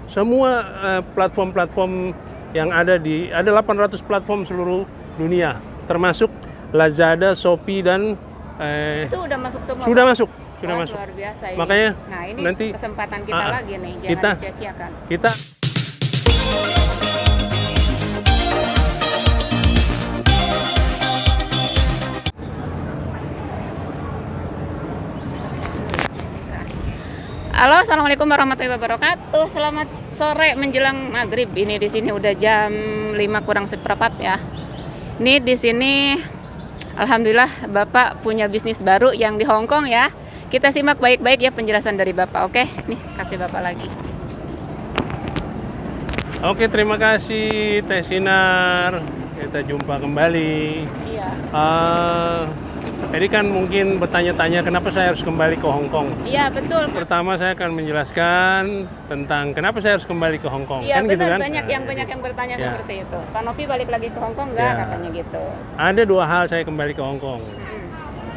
Semua platform-platform yang ada 800 platform seluruh dunia, termasuk Lazada, Shopee dan Itu udah masuk semua. sudah Pak? masuk, sudah Wah, masuk. luar biasa ini. Makanya Nah, ini nanti kesempatan kita lagi nih, jangan kita disia-siakan. kita Halo, assalamualaikum warahmatullahi wabarakatuh. Selamat sore menjelang maghrib. Ini di sini udah jam 5 kurang seperempat ya. Ini di sini, alhamdulillah Bapak punya bisnis baru yang di Hong Kong ya. Kita simak baik-baik ya penjelasan dari Bapak. Oke, nih kasih Bapak lagi. Oke, terima kasih Teh Sinar. Kita jumpa kembali. Iya. Jadi kan mungkin bertanya-tanya kenapa saya harus kembali ke Hong Kong. Iya betul. Pak. Pertama saya akan menjelaskan tentang kenapa saya harus kembali ke Hong Kong. Iya Kan gitu benar, kan? banyak yang bertanya Ya. seperti itu. Pak Novi balik lagi ke Hong Kong nggak? Ya. Katanya gitu. Ada dua hal saya kembali ke Hong Kong.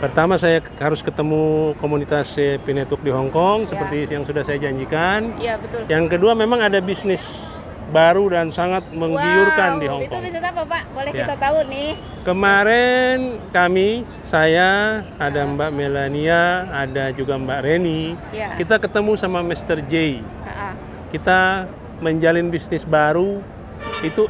Pertama saya harus ketemu komunitas P Network di Hong Kong seperti yang sudah saya janjikan. Iya betul. Yang kedua memang ada bisnis baru dan sangat menggiurkan di Hong Itu Kong. bisnis apa Pak? Boleh Ya. kita tahu nih. Kemarin saya, ada Mbak Melania, ada juga Mbak Reni. Ya. Kita ketemu sama Mr. J. Ah, ah. Kita menjalin bisnis baru, itu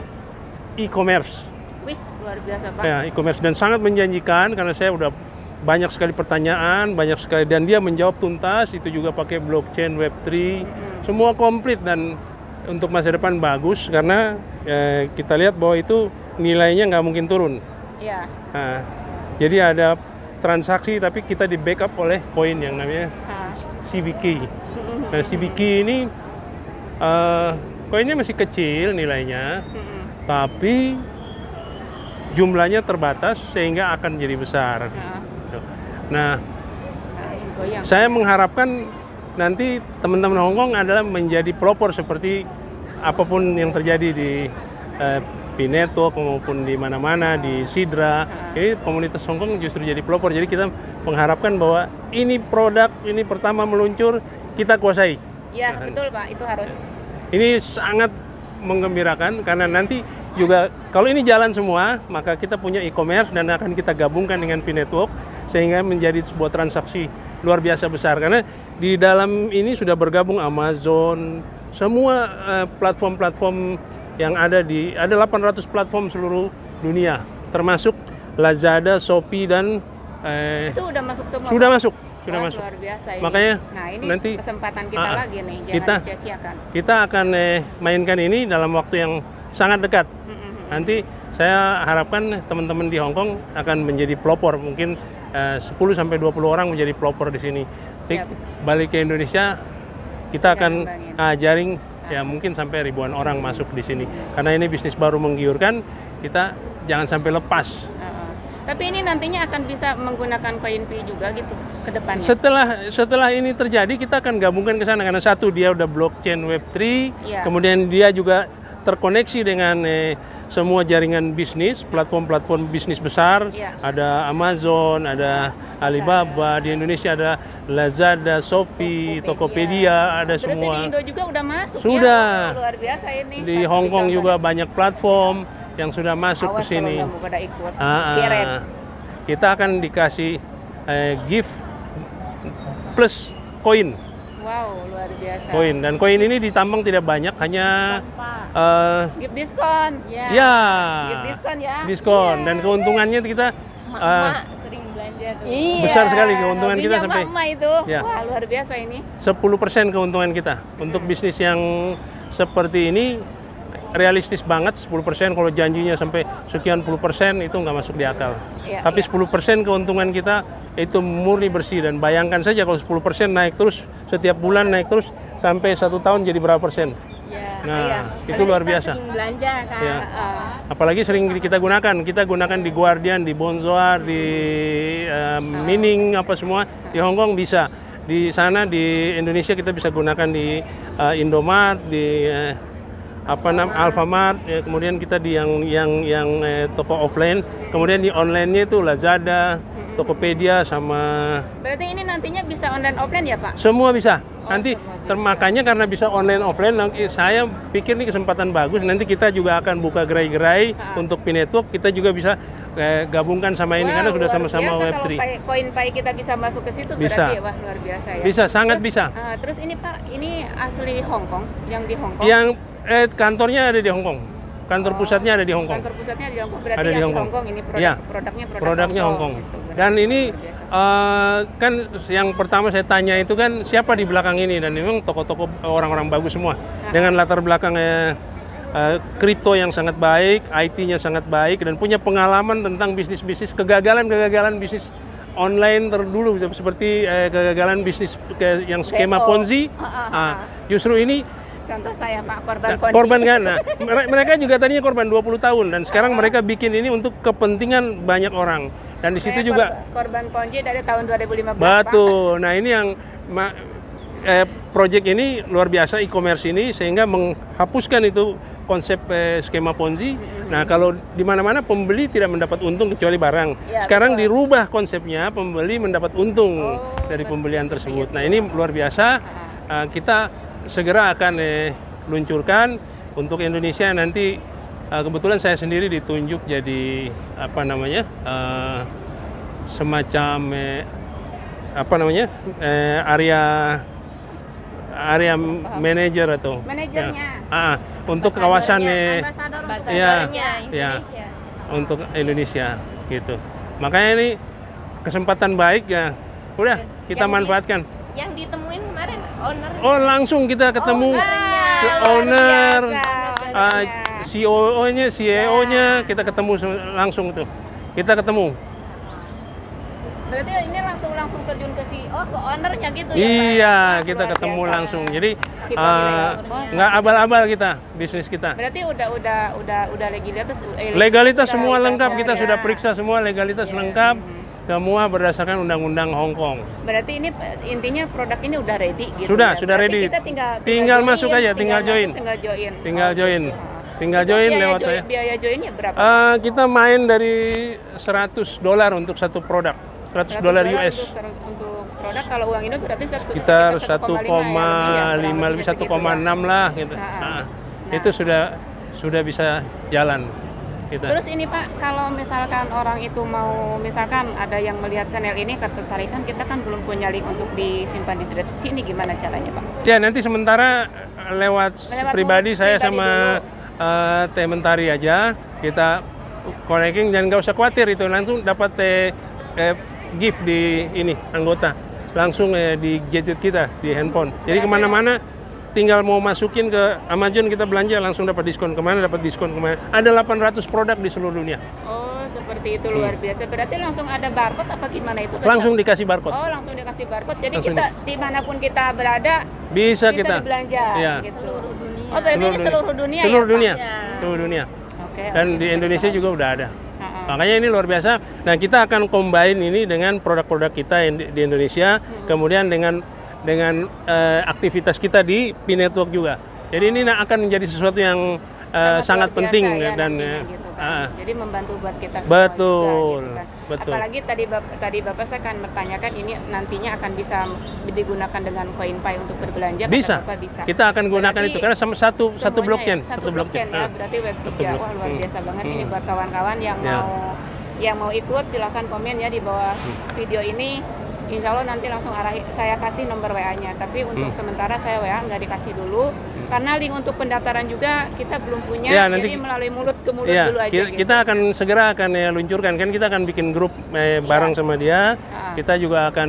e-commerce. Wih, luar biasa Pak. Ya, e-commerce dan sangat menjanjikan karena saya udah banyak sekali pertanyaan, banyak sekali dan dia menjawab tuntas. Itu juga pakai blockchain, Web3, semua komplit dan untuk masa depan bagus karena kita lihat bahwa itu nilainya nggak mungkin turun. Iya. Nah, jadi ada transaksi tapi kita di backup oleh koin yang namanya Ah. CBK. Nah, CBK ini koinnya masih kecil nilainya, tapi jumlahnya terbatas sehingga akan jadi besar. Ah. Nah, Ini goyang. saya mengharapkan nanti teman-teman Hong Kong adalah menjadi pelopor seperti apapun yang terjadi di P Network maupun di mana-mana di Sidra. Ini komunitas Hong Kong justru jadi pelopor. Jadi kita mengharapkan bahwa ini produk ini pertama meluncur kita kuasai. Iya, betul Pak, itu harus. Ini sangat menggembirakan karena nanti juga kalau ini jalan semua, maka kita punya e-commerce dan akan kita gabungkan dengan P Network sehingga menjadi sebuah transaksi luar biasa besar karena di dalam ini sudah bergabung Amazon, semua platform-platform yang ada 800 platform seluruh dunia, termasuk Lazada, Shopee dan Itu udah masuk semua. sudah Pak? masuk, sudah Wah, masuk. luar biasa ini. Makanya Nah, ini nanti kesempatan kita lagi nih, jangan kita disia-siakan. kita akan mainkan ini dalam waktu yang sangat dekat. Nanti saya harapkan teman-teman di Hong Kong akan menjadi pelopor, mungkin 10 sampai 20 orang menjadi pelopor di sini. Siap. Balik ke Indonesia kita akan Kembangin. jaring ya mungkin sampai ribuan orang masuk di sini. Karena ini bisnis baru menggiurkan, kita jangan sampai lepas. Tapi ini nantinya akan bisa menggunakan koin P juga gitu ke depannya. Setelah ini terjadi kita akan gabungkan ke sana karena satu dia udah blockchain Web3, Iya. kemudian dia juga terkoneksi dengan semua jaringan bisnis, platform-platform bisnis besar. Iya. Ada Amazon, ada Alibaba, di Indonesia ada Lazada, Shopee, Tokopedia, ada Berarti semua. di Indo juga udah masuk Sudah. ya? Wah, luar biasa ini. Di Patut Hong Kong dicontoh juga nih. banyak platform yang sudah masuk Awas ke sini. kalau kamu pada ikut. Ah, ah. Kiret. Kita akan dikasih gift plus koin. Wow, luar biasa. Koin dan koin ini ditambang tidak banyak, hanya Gift diskon. ya Gift diskon ya. diskon dan keuntungannya kita Mak sering belanja tuh. Iya. besar sekali keuntungan kita hobinya sampai emak-emak itu. Ya. Wah, luar biasa ini. 10% keuntungan kita. Untuk bisnis yang seperti ini realistis banget, 10%. Kalau janjinya sampai sekian puluh persen itu nggak masuk di akal. Iya, Tapi iya. 10% keuntungan kita itu murni bersih dan bayangkan saja kalau 10% naik terus setiap bulan naik terus sampai 1 tahun jadi berapa persen? Ya. Nah, iya. itu luar Kita biasa. sering belanja kan. Ya. Heeh. Apalagi sering kita gunakan di Guardian, di Bonzoir, di Mining apa semua di Hong Kong bisa. Di sana di Indonesia kita bisa gunakan di Indomaret, di Alfamart, ya, kemudian kita di yang toko offline, kemudian di online-nya itu Lazada, Tokopedia sama Berarti ini nantinya bisa online offline ya Pak? semua bisa. Oh, Nanti semua bisa. makanya karena bisa online offline, saya pikir ini kesempatan bagus. Nanti kita juga akan buka gerai-gerai untuk P-Network. Kita juga bisa gabungkan sama ini karena sudah sama-sama Web3. Kalau Koinpay kita bisa masuk ke situ Bisa. berarti wah luar biasa ya. Bisa, sangat bisa. Terus ini Pak, ini asli Hong Kong, yang di Hong Kong. Yang kantornya ada di Hong Kong. Kantor pusatnya ada di Hong Kong. Kantor pusatnya di Hong Kong. Berarti Ada di yang Hong di Kong. Hong Kong ini Ya. produknya Hong Kong. gitu. Berarti Dan ini luar biasa. kan yang pertama saya tanya itu kan siapa di belakang ini, dan memang toko-toko orang-orang bagus semua dengan latar belakang kripto yang sangat baik, IT-nya sangat baik, dan punya pengalaman tentang bisnis-bisnis kegagalan bisnis online terdulu seperti kegagalan bisnis yang skema BO. Ponzi. Justru ini Contoh saya Pak, korban Ponzi. korban kan. Nah, mereka juga tadinya korban 20 tahun dan sekarang mereka bikin ini untuk kepentingan banyak orang. Dan di situ Saya juga korban Ponzi dari tahun 2015 Pak. betul. Nah, ini yang project ini luar biasa, e-commerce ini, sehingga menghapuskan itu konsep skema Ponzi. Nah, kalau di mana-mana pembeli tidak mendapat untung kecuali barang. Ya, Sekarang betul. dirubah konsepnya, pembeli mendapat untung dari pembelian tersebut. Nah, ini luar biasa. Kita segera akan luncurkan untuk Indonesia. Nanti kebetulan saya sendiri ditunjuk jadi apa namanya, semacam area manager atau Manajernya. untuk kawasan Ambasador ya, Indonesia. untuk Indonesia gitu. Makanya ini kesempatan baik ya. Udah kita manfaatkan. Yang ditemuin kemarin owner. Oh, langsung kita ketemu owner, CEO-nya kita ketemu langsung tuh. Kita ketemu. Berarti ini langsung terjun ke CEO, ke ownernya gitu ya Pak? Iya, Wah, kita luar ketemu biasa. langsung. Jadi Kita nilai. nggak abal-abal kita bisnis kita. Berarti udah Legalitas semua lengkap, kita ya. sudah periksa semua legalitas lengkap. Semua berdasarkan undang-undang Hong Kong. Berarti ini intinya produk ini udah ready gitu. Sudah ya? Berarti ready. Kita Tinggal join, masuk aja, tinggal join. Tinggal join. Tinggal Itu join biaya lewat saya. Biaya joinnya berapa? Kita main dari $100 untuk satu produk. $100 US. Untuk produk, kalau uang ini berarti Sekitar 1,5 ya, lebih 1,6 lah gitu. Itu sudah bisa jalan kita. Terus ini Pak, kalau misalkan orang itu mau, misalkan ada yang melihat channel ini ketertarikan, kita kan belum punya link untuk disimpan di deskripsi, ini gimana caranya Pak? Ya, nanti sementara lewat pribadi saya pribadi sama Teh Mentari aja, kita connecting, dan nggak usah khawatir itu langsung dapat gift di ini anggota langsung di gadget kita di handphone. Jadi kemana-mana tinggal mau masukin ke Amazon, kita belanja langsung dapat diskon kemana, dapat diskon kemana. Ada 800 produk di seluruh dunia. Oh, seperti itu, luar biasa. Berarti langsung ada barcode apa gimana itu? Langsung dikasih barcode. Oh, langsung dikasih barcode. Jadi Langsung kita dimanapun kita berada bisa kita dibelanja. Iya. Gitu. Oh, berarti ini seluruh dunia Seluruh ya, Pak? dunia. Seluruh dunia. Oke. Dan di Indonesia juga udah ada. Makanya ini luar biasa. Nah, kita akan combine ini dengan produk-produk kita yang di Indonesia, kemudian dengan aktivitas kita di P-Network juga. Jadi ini akan menjadi sesuatu yang sangat luar penting biasa ya, dan nantinya gitu kan. Jadi membantu buat kita semua betul, juga, gitu kan. betul. Apalagi tadi Bapak saya akan bertanyakan, ini nantinya akan bisa digunakan dengan Koinpay untuk berbelanja. Bisa. Bapak bisa. Kita akan gunakan Berarti itu karena satu semuanya blockchain, ya, satu blockchain ya. Berarti Web3. Wah, luar biasa banget ini buat kawan-kawan yang mau ikut, silahkan komen ya di bawah video ini. Insya Allah nanti langsung saya kasih nomor WA-nya. Tapi untuk sementara saya WA nggak dikasih dulu karena link untuk pendaftaran juga kita belum punya. Ya, nanti, jadi melalui mulut ke mulut ya, dulu aja. Kita akan segera luncurkan, kan kita akan bikin grup bareng sama dia. Kita juga akan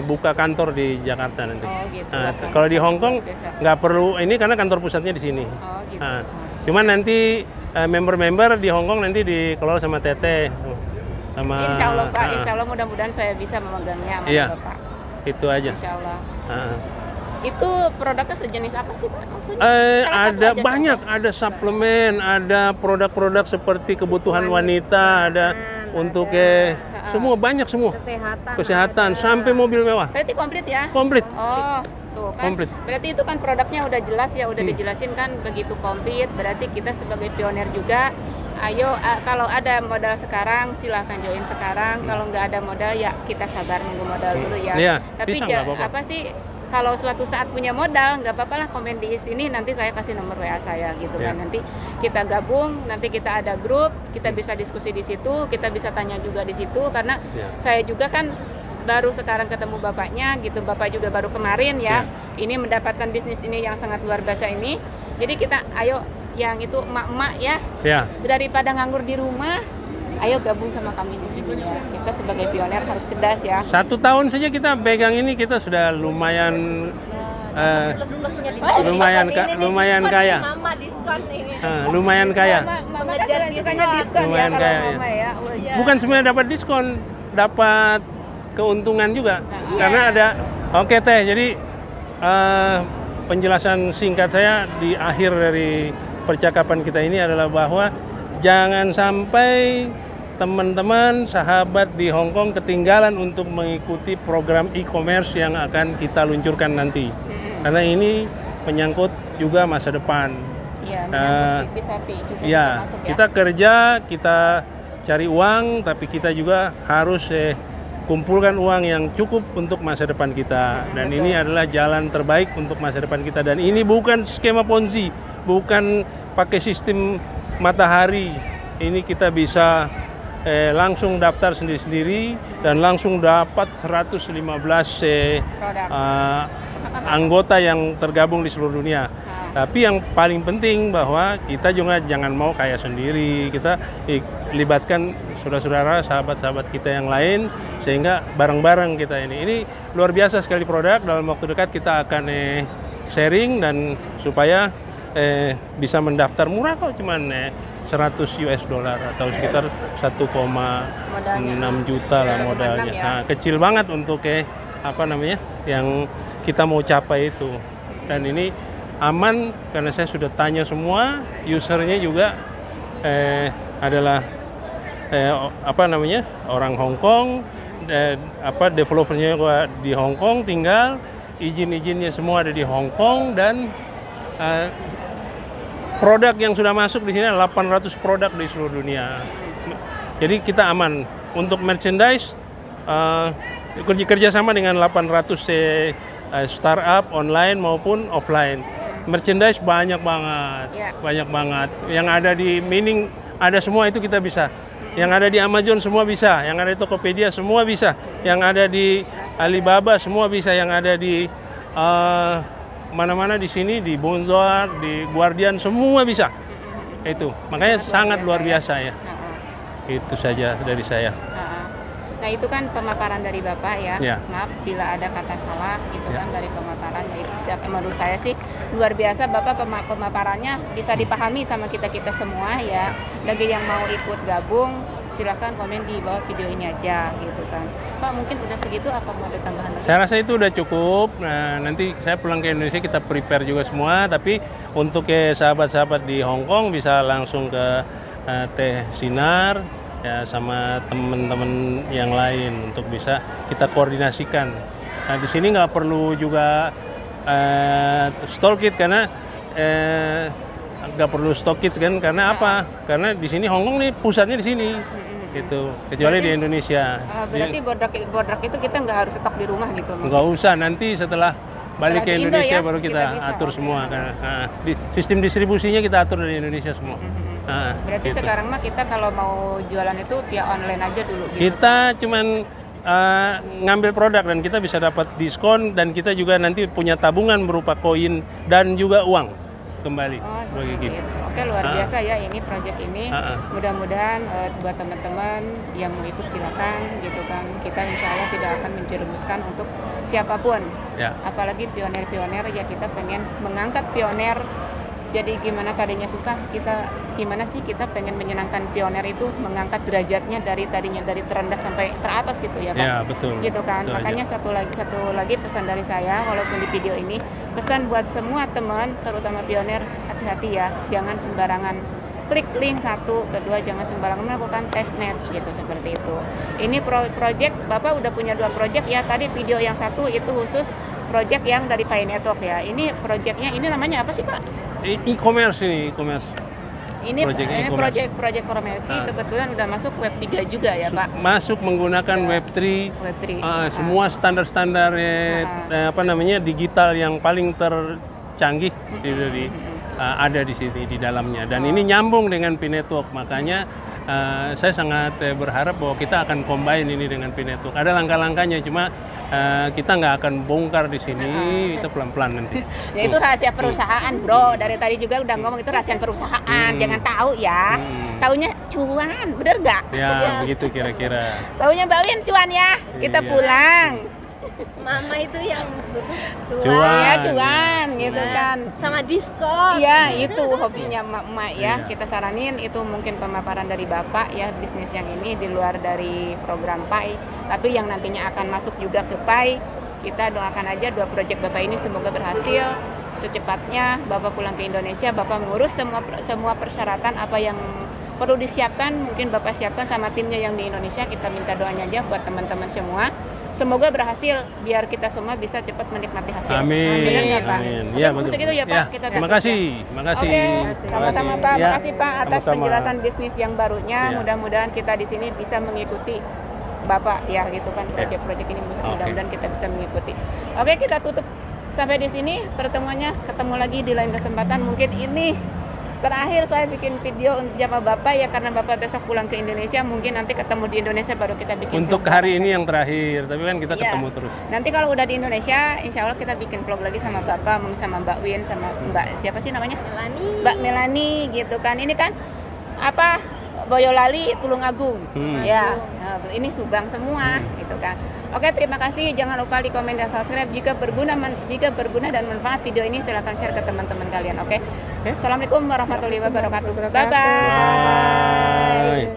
buka kantor di Jakarta nanti. Oh, gitu. Kalau di Hong Kong nggak perlu ini karena kantor pusatnya di sini. Oh, gitu. Cuman nanti member-member di Hong Kong nanti dikelola sama Teteh. Sama, Insya Allah Pak, Insya Allah mudah-mudahan saya bisa memegangnya sama Bapak. Itu aja. Insya Allah. Itu produknya sejenis apa sih Pak? Maksudnya, ada banyak, ada suplemen, ada produk-produk seperti kebutuhan wanita, ada untuk semua, banyak semua. Kesehatan sampai mobil mewah. Berarti komplit ya? Komplit. Oh, Gitu kan. Komplit. Berarti itu kan produknya udah jelas ya, udah dijelasin kan begitu komplit. Berarti kita sebagai pionir juga, ayo kalau ada modal sekarang silahkan join sekarang. Kalau nggak ada modal ya kita sabar nunggu modal dulu ya. Iya, Tapi bisa, nggak apa-apa. apa sih kalau suatu saat punya modal nggak apa-apa lah, komen di sini, nanti saya kasih nomor WA saya gitu kan. Nanti kita gabung, nanti kita ada grup, kita bisa diskusi di situ, kita bisa tanya juga di situ karena saya juga kan baru sekarang ketemu bapaknya gitu, bapak juga baru kemarin ya. Ini mendapatkan bisnis ini yang sangat luar biasa ini. Jadi kita ayo yang itu emak-emak ya, daripada nganggur di rumah, ayo gabung sama kami di sini ya. Kita sebagai pionir harus cerdas ya. 1 tahun saja kita pegang ini, kita sudah lumayan Plus-plusnya lumayan kaya. Mama diskon ini. Lumayan kaya. Mengejar diskon Lumayan ya, kaya, kalau mama ya. Bukan semuanya dapat diskon, dapat keuntungan juga. Karena ada oke Teh, jadi penjelasan singkat saya di akhir dari percakapan kita ini adalah bahwa jangan sampai teman-teman sahabat di Hong Kong ketinggalan untuk mengikuti program e-commerce yang akan kita luncurkan nanti. Karena ini menyangkut juga masa depan. Iya, menyangkut TV juga bisa masuk ya. Kita kerja, kita cari uang, tapi kita juga harus kumpulkan uang yang cukup untuk masa depan kita. Dan ini adalah jalan terbaik untuk masa depan kita. Dan ini bukan skema Ponzi, bukan pakai sistem matahari. Ini kita bisa langsung daftar sendiri-sendiri dan langsung dapat 115 anggota yang tergabung di seluruh dunia. Tapi yang paling penting bahwa kita juga jangan mau kaya sendiri. Kita libatkan saudara-saudara, sahabat-sahabat kita yang lain sehingga bareng-bareng kita ini. Ini luar biasa sekali produk. Dalam waktu dekat kita akan sharing dan supaya bisa mendaftar murah kok, cuman $100 atau sekitar 1,6 juta lah modalnya. Nah, kecil banget untuk yang kita mau capai itu. Dan ini aman karena saya sudah tanya semua, usernya juga adalah orang Hong Kong, developernya juga di Hong Kong tinggal, izin-izinnya semua ada di Hong Kong, dan produk yang sudah masuk di sini 800 produk di seluruh dunia. Jadi kita aman untuk merchandise, kerja sama dengan 800 startup online maupun offline. Merchandise banyak banget, banyak banget. Yang ada di Mining ada semua, itu kita bisa. Yang ada di Amazon semua bisa, yang ada di Tokopedia semua bisa, yang ada di Alibaba semua bisa, yang ada di mana-mana di sini, di Bonzoar, di Guardian semua bisa. Itu makanya sangat luar biasa ya. Itu saja dari saya. Nah itu kan pemaparan dari Bapak ya. Maaf bila ada kata salah gitu kan dari pemaparan. Ya, itu menurut saya sih luar biasa Bapak, pemaparannya bisa dipahami sama kita-kita semua ya. Bagi yang mau ikut gabung silahkan komen di bawah video ini aja gitu kan. Pak mungkin udah segitu, apa mau ada tambahan lagi? Saya rasa itu udah cukup. Nah, nanti saya pulang ke Indonesia kita prepare juga semua. Tapi untuk sahabat-sahabat di Hong Kong bisa langsung ke Teh Sinar ya, sama teman-teman yang lain untuk bisa kita koordinasikan. Nah, di sini nggak perlu juga stock kit karena nggak perlu stock kit kan, karena apa? Karena di sini Hong Kong nih pusatnya di sini, gitu. Kecuali berarti, di Indonesia. Berarti boardrock itu kita nggak harus stok di rumah gitu? Nggak usah, nanti setelah balik ke Indonesia baru kita atur semua. Nah, sistem distribusinya kita atur dari Indonesia semua. Nah, berarti gitu. Sekarang mah kita kalau mau jualan itu via online aja dulu gitu. Kita cuman ngambil produk dan kita bisa dapat diskon, dan kita juga nanti punya tabungan berupa koin dan juga uang kembali sebagai gift. Oke, luar biasa ya ini project ini. Mudah-mudahan buat teman-teman yang mau ikut silakan gitu kan. Kita insya Allah tidak akan menjerumuskan untuk siapapun. Apalagi pionir-pionir ya, kita pengen mengangkat pionir. Jadi gimana tadinya susah, gimana sih kita pengen menyenangkan pionir itu, mengangkat derajatnya dari tadinya dari terendah sampai teratas gitu ya Pak. Ya betul. Gitu kan. Betul, makanya satu lagi pesan dari saya, walaupun di video ini, pesan buat semua teman, terutama pionir, hati-hati ya, jangan sembarangan klik link satu, kedua jangan sembarangan melakukan testnet gitu, seperti itu. Ini project, Bapak udah punya 2 project ya, tadi video yang satu itu khusus project yang dari Pi Network ya. Ini projectnya ini namanya apa sih Pak? E-commerce ini, e-commerce. Ini project Koromesi kebetulan udah masuk Web 3 juga ya Pak. Masuk menggunakan Web3. Semua standar-standar digital yang paling tercanggih ada di sini di dalamnya. Dan ini nyambung dengan Pi Network. Makanya saya sangat berharap bahwa kita akan combine ini dengan Pi Network. Ada langkah-langkahnya, cuma kita nggak akan bongkar di sini, itu pelan-pelan nanti. Ya itu rahasia perusahaan, bro. Dari tadi juga udah ngomong itu rahasia perusahaan. Jangan tahu ya. Taunya cuan, bener nggak? Ya, begitu kira-kira. Taunya Mbak Win cuan ya. Kita pulang. Mama itu yang Cuan. Ya cuan gitu kan. sama diskon. Iya, itu hobinya emak-emak ya. Iya. Kita saranin itu mungkin pemaparan dari Bapak ya, bisnis yang ini di luar dari program Pi, tapi yang nantinya akan masuk juga ke Pi. Kita doakan aja 2 proyek Bapak ini semoga berhasil. Secepatnya Bapak pulang ke Indonesia, Bapak mengurus semua persyaratan apa yang perlu disiapkan, mungkin Bapak siapkan sama timnya yang di Indonesia. Kita minta doanya aja buat teman-teman semua. Semoga berhasil biar kita semua bisa cepat menikmati hasil. Amin. Benar nggak, Pak? Amin. Oke, Ya, mungkin betul. segitu ya Pak. Ya, Kita terima tutup kasih. ya. Terima kasih. Oke, Terima sama-sama kasih. Pak. Ya, Makasih Pak atas sama-sama. penjelasan bisnis yang barunya. Ya. Mudah-mudahan kita di sini bisa mengikuti Bapak ya gitu kan Ya. proyek-proyek ini Oke. mudah-mudahan kita bisa mengikuti. Oke, kita tutup sampai di sini pertemuannya. Ketemu lagi di lain kesempatan. Mungkin ini terakhir saya bikin video untuk sama Bapak ya, karena Bapak besok pulang ke Indonesia. Mungkin nanti ketemu di Indonesia baru kita bikin Untuk vlog. hari ini yang terakhir, tapi kan kita Iya. ketemu terus. Nanti kalau udah di Indonesia, insya Allah kita bikin vlog lagi sama Bapak, mungkin sama Mbak Win, sama Mbak siapa sih namanya? Melani. Mbak Melani gitu kan. Ini kan apa Boyolali, Tulungagung. Ya, nah, ini Subang semua gitu kan. Oke, terima kasih. Jangan lupa di komen dan subscribe. Jika berguna dan manfaat video ini, silahkan share ke teman-teman kalian. Oke. Assalamualaikum warahmatullahi wabarakatuh. Bye bye.